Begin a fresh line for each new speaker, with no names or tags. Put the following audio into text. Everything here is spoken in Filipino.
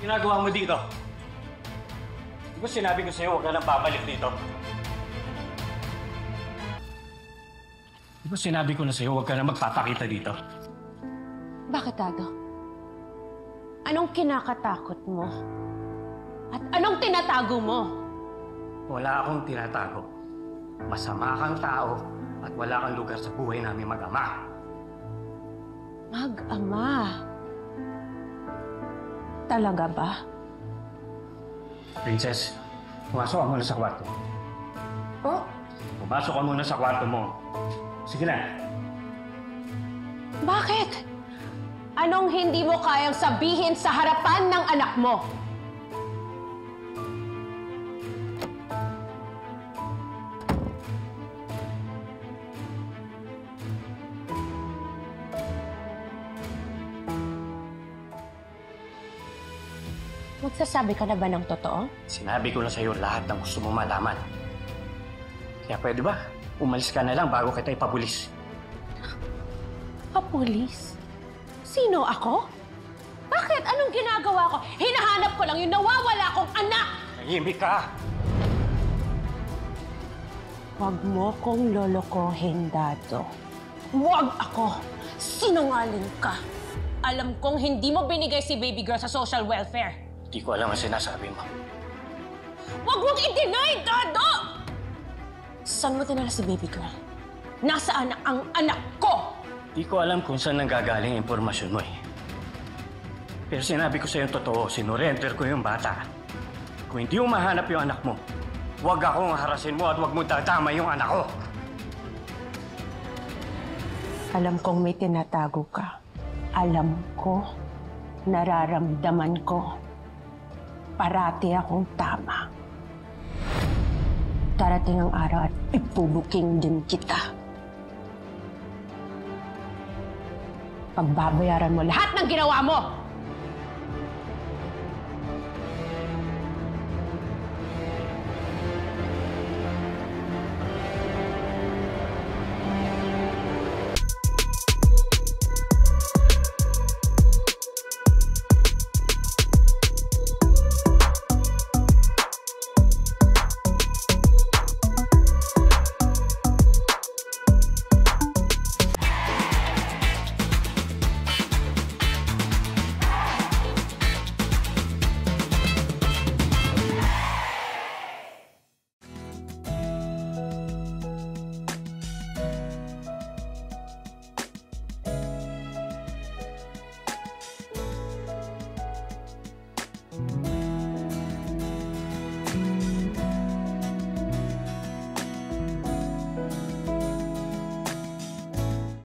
ginagawa mo dito? Di ba sinabi ko sa'yo huwag ka nang babalik dito? Di ba sinabi ko na sa'yo huwag ka nang magpapakita dito?
Bakit, Dado? Anong kinakatakot mo? At anong tinatago mo?
Wala akong tinatago. Masama kang tao at wala kang lugar sa buhay namin mag-ama.
Mag-ama? Talaga ba?
Princess, pumasok ka muna sa kwarto.
Oh?
Pumasok ka muna sa kwarto mo. Sige na.
Bakit? Anong hindi mo kayang sabihin sa harapan ng anak mo? Magsasabi ka na ba ng totoo?
Sinabi ko na sa'yo lahat ng gusto mo malaman. Kaya pwede ba? Umalis ka na lang bago kita ipapulis.
Papulis? Sino ako? Bakit? Anong ginagawa ko? Hinahanap ko lang yung nawawala kong anak!
Tahimik ka!
Huwag mo kong lolokohin, Dado. Huwag ako! Sinungaling ka! Alam kong hindi mo binigay si baby girl sa social welfare.
Hindi ko alam ang sinasabi mo.
Huwag mong i-deny, Dado! Saan mo tinala si baby girl? Nasaan ang anak ko?
Hindi ko alam kung saan nanggagaling ang impormasyon mo eh. Pero sinabi ko sa'yo yung totoo, sinurrender ko yung bata. Kung hindi mo mahanap yung anak mo, huwag akong harasin mo at huwag mo tatama yung anak ko.
Alam kong may tinatago ka. Alam ko, nararamdaman ko. Parati akong tama. Darating ang araw at ipubuking din kita. Pagbabayaran mo lahat ng ginawa mo!